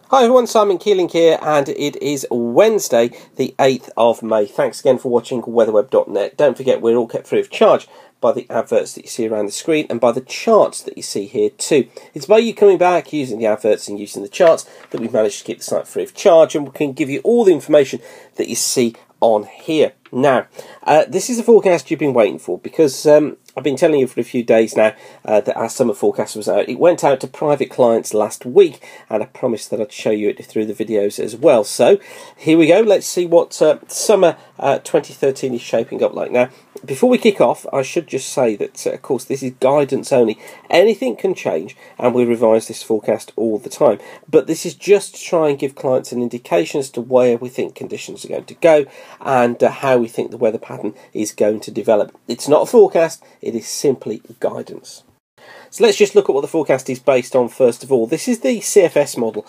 Hi everyone, Simon Keeling here, and it is Wednesday the 8th of May. Thanks again for watching weatherweb.net. Don't forget we're all kept free of charge by the adverts that you see around the screen and by the charts that you see here too. It's by you coming back, using the adverts and using the charts that we've managed to keep the site free of charge, and we can give you all the information that you see on here. Now, this is a forecast you've been waiting for because I've been telling you for a few days now that our summer forecast was out. It went out to private clients last week, and I promised that I'd show you it through the videos as well. So here we go. Let's see what summer 2013 is shaping up like. Now, before we kick off, I should just say that, of course, this is guidance only. Anything can change, and we revise this forecast all the time. But this is just to try and give clients an indication as to where we think conditions are going to go and how we think the weather pattern is going to develop. It's not a forecast, it is simply guidance. So let's just look at what the forecast is based on first of all. This is the CFS model,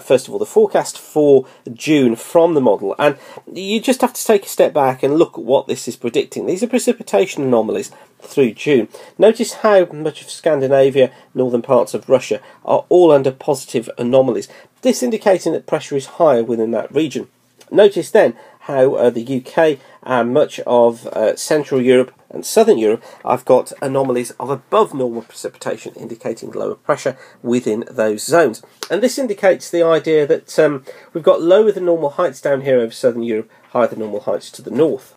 first of all, the forecast for June from the model. And you just have to take a step back and look at what this is predicting. These are precipitation anomalies through June. Notice how much of Scandinavia, northern parts of Russia, are all under positive anomalies. This indicating that pressure is higher within that region. Notice then how the UK and much of Central Europe and Southern Europe, I've got anomalies of above normal precipitation, indicating lower pressure within those zones. And this indicates the idea that we've got lower than normal heights down here over Southern Europe, higher than normal heights to the north.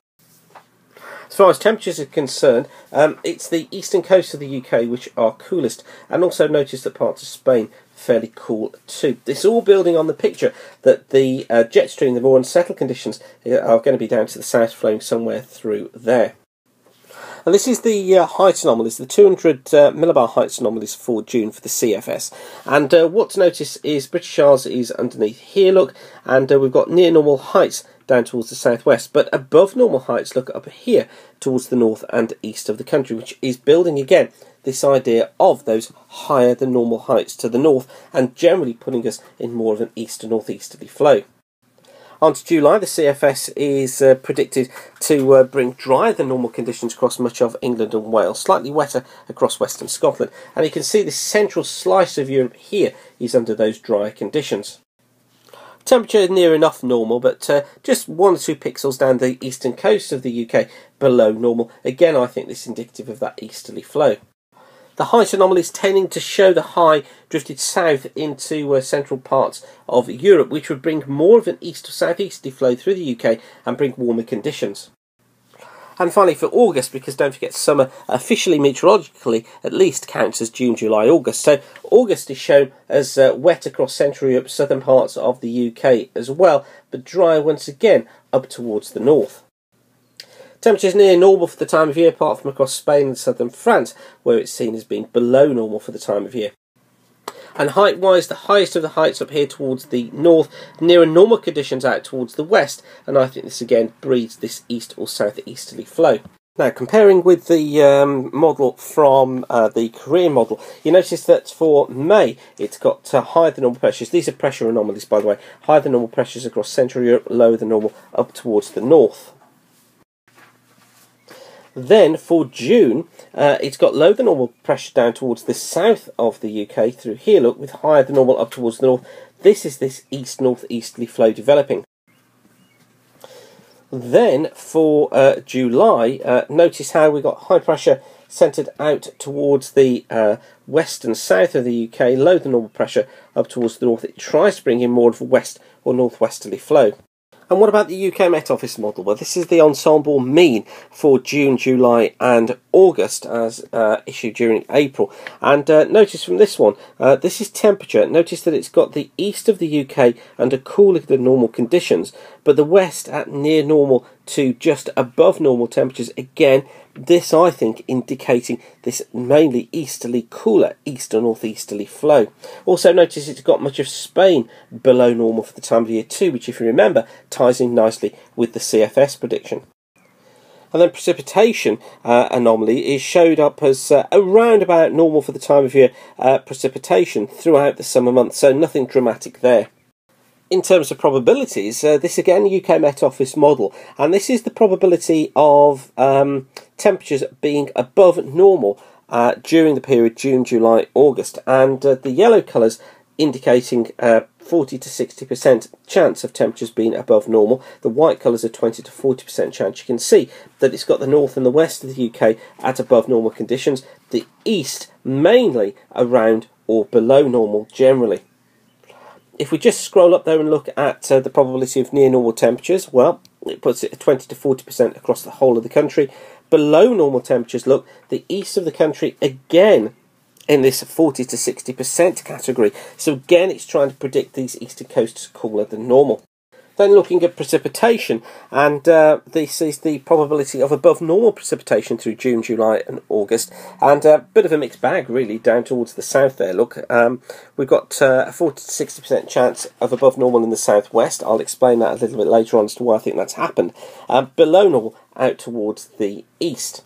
As far as temperatures are concerned, it's the eastern coast of the UK which are coolest, and also notice that parts of Spain fairly cool too. This is all building on the picture that the jet stream, the more unsettled conditions, are going to be down to the south, flowing somewhere through there. And this is the height anomalies, the 200 millibar heights anomalies for June for the CFS. And what to notice is British Isles is underneath here, look, and we've got near normal heights down towards the southwest, but above normal heights, look up here towards the north and east of the country, which is building again this idea of those higher than normal heights to the north and generally putting us in more of an east to northeasterly flow. On to July, the CFS is predicted to bring drier than normal conditions across much of England and Wales, slightly wetter across western Scotland, and you can see the central slice of Europe here is under those drier conditions. Temperature near enough normal, but just 1 or 2 pixels down the eastern coast of the UK below normal. Again, I think this is indicative of that easterly flow. The height anomalies tending to show the high drifted south into central parts of Europe, which would bring more of an east to southeasterly flow through the UK and bring warmer conditions. And finally for August, because don't forget summer officially meteorologically at least counts as June, July, August. So August is shown as wet across Central Europe, southern parts of the UK as well, but dry once again up towards the north. Temperatures near normal for the time of year, apart from across Spain and southern France, where it's seen as being below normal for the time of year. And height-wise, the highest of the heights up here towards the north, nearer normal conditions out towards the west, and I think this again breeds this east or southeasterly flow. Now, comparing with the model from the Korean model, you notice that for May, it's got higher than normal pressures. These are pressure anomalies, by the way. Higher than normal pressures across Central Europe, lower than normal up towards the north. Then for June, it's got lower than normal pressure down towards the south of the UK through here, look, with higher than normal up towards the north. This is this east-northeasterly flow developing. Then for July, notice how we got high pressure centred out towards the west and south of the UK, lower than normal pressure up towards the north. It tries to bring in more of a west or northwesterly flow. And what about the UK Met Office model? Well, this is the ensemble mean for June, July and August as issued during April. And notice from this one, this is temperature. Notice that it's got the east of the UK under cooler than normal conditions, but the west at near normal to just above normal temperatures. Again, this I think indicating this mainly easterly, cooler east or northeasterly flow. Also notice it's got much of Spain below normal for the time of year too, which if you remember ties in nicely with the CFS prediction. And then precipitation anomaly is showed up as around about normal for the time of year precipitation throughout the summer months, so nothing dramatic there. In terms of probabilities, this again UK Met Office model, and this is the probability of temperatures being above normal during the period June, July, August, and the yellow colours indicating 40 to 60% chance of temperatures being above normal. The white colours are 20 to 40% chance. You can see that it's got the north and the west of the UK at above normal conditions. The east mainly around or below normal generally. If we just scroll up there and look at the probability of near normal temperatures, well, it puts it at 20 to 40% across the whole of the country. Below normal temperatures, look, the east of the country again in this 40 to 60% category. So again, it's trying to predict these eastern coasts cooler than normal. Then looking at precipitation, and this is the probability of above normal precipitation through June, July and August, and a bit of a mixed bag really down towards the south there. Look, we've got a 40 to 60% chance of above normal in the southwest. I'll explain that a little bit later on as to why I think that's happened. Below normal out towards the east.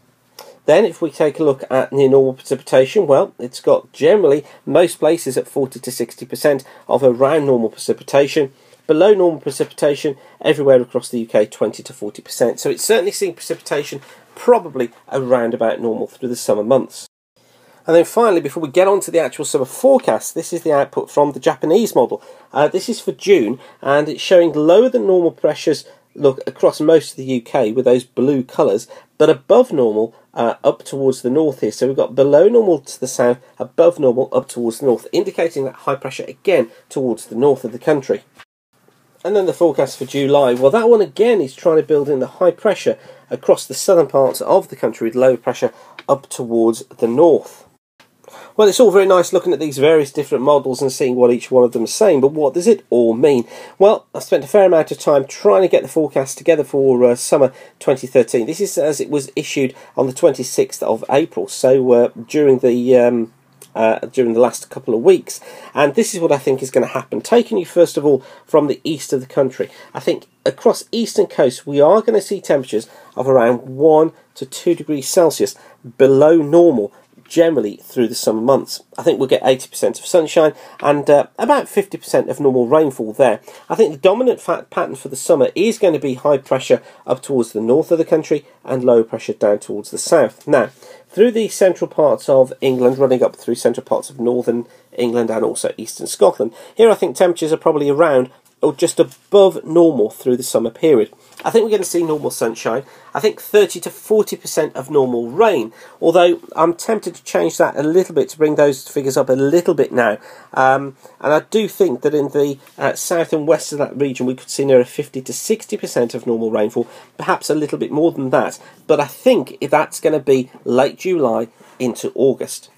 Then if we take a look at near normal precipitation, well, it's got generally most places at 40 to 60% of around normal precipitation. Below normal precipitation everywhere across the UK, 20 to 40%. So it's certainly seeing precipitation probably around about normal through the summer months. And then finally, before we get on to the actual summer forecast, this is the output from the Japanese model. This is for June, and it's showing lower than normal pressures, look, across most of the UK with those blue colours, but above normal up towards the north here. So we've got below normal to the south, above normal up towards the north, indicating that high pressure again towards the north of the country. And then the forecast for July, well, that one again is trying to build in the high pressure across the southern parts of the country with low pressure up towards the north. Well, it's all very nice looking at these various different models and seeing what each one of them is saying, but what does it all mean? Well, I spent a fair amount of time trying to get the forecast together for summer 2013. This is as it was issued on the 26th of April, so during the last couple of weeks, and this is what I think is going to happen. Taking you first of all from the east of the country, I think across eastern coast we are going to see temperatures of around 1 to 2 degrees Celsius below normal generally through the summer months. I think we'll get 80% of sunshine and about 50% of normal rainfall there. I think the dominant pattern for the summer is going to be high pressure up towards the north of the country and low pressure down towards the south. Now, through the central parts of England, running up through central parts of northern England and also eastern Scotland, here I think temperatures are probably around or just above normal through the summer period. I think we're going to see normal sunshine. I think 30 to 40% of normal rain, although I'm tempted to change that a little bit to bring those figures up a little bit now. And I do think that in the south and west of that region we could see near 50 to 60% of normal rainfall, perhaps a little bit more than that. But I think that's going to be late July into August.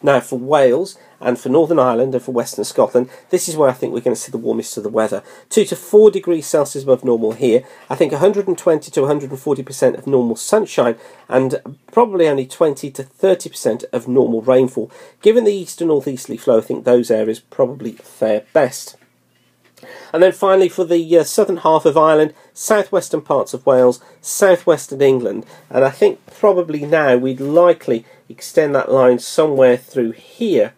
Now for Wales and for Northern Ireland and for Western Scotland, this is where I think we're going to see the warmest of the weather. 2 to 4 degrees Celsius above normal here. I think 120 to 140% of normal sunshine and probably only 20 to 30% of normal rainfall. Given the east and northeasterly flow, I think those areas probably fare best. And then finally for the southern half of Ireland, southwestern parts of Wales, southwestern England, and I think probably now we'd likely extend that line somewhere through here.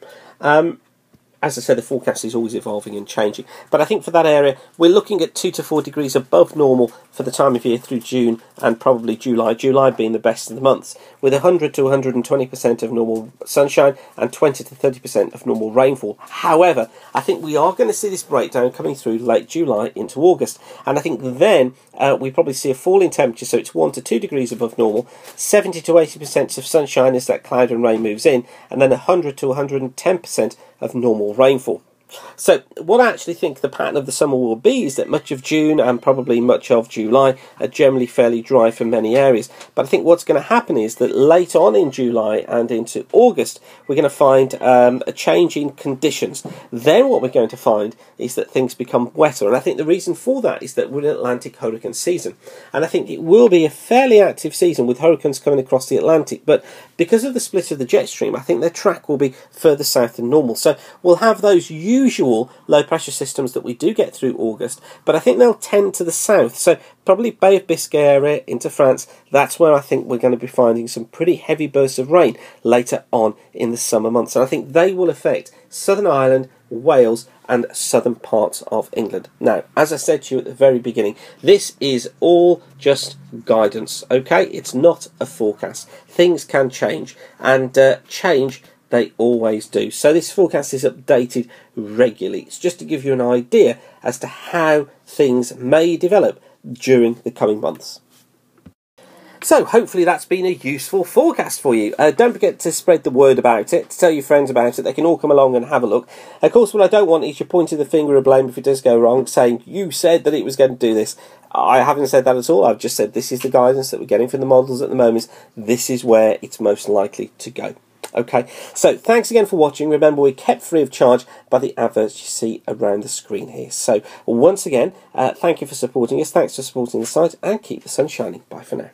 As I said, the forecast is always evolving and changing, but I think for that area we're looking at 2 to 4 degrees above normal for the time of year through June and probably July, July being the best of the months, with 100 to 120% of normal sunshine and 20 to 30% of normal rainfall. However, I think we are going to see this breakdown coming through late July into August, and I think then we probably see a fall in temperature, so it's 1 to 2 degrees above normal, 70 to 80% of sunshine as that cloud and rain moves in, and then 100 to 110% of normal rainfall. So what I actually think the pattern of the summer will be is that much of June and probably much of July are generally fairly dry for many areas. But I think what's going to happen is that late on in July and into August, we're going to find a change in conditions. Then what we're going to find is that things become wetter. And I think the reason for that is that we're in Atlantic hurricane season. And I think it will be a fairly active season with hurricanes coming across the Atlantic. But because of the split of the jet stream, I think their track will be further south than normal. So we'll have those usual low pressure systems that we do get through August, but I think they'll tend to the south, so probably Bay of Biscay area into France. That's where I think we're going to be finding some pretty heavy bursts of rain later on in the summer months, and I think they will affect Southern Ireland, Wales and southern parts of England. Now, as I said to you at the very beginning, this is all just guidance, okay? It's not a forecast. Things can change, and change They always do. So this forecast is updated regularly. It's just to give you an idea as to how things may develop during the coming months. So hopefully that's been a useful forecast for you. Don't forget to spread the word about it, to tell your friends about it. They can all come along and have a look. Of course, what I don't want is you pointing the finger of blame if it does go wrong, saying you said that it was going to do this. I haven't said that at all. I've just said this is the guidance that we're getting from the models at the moment. This is where it's most likely to go. Okay, so thanks again for watching. Remember, we're kept free of charge by the adverts you see around the screen here. So once again, thank you for supporting us. Thanks for supporting the site, and keep the sun shining. Bye for now.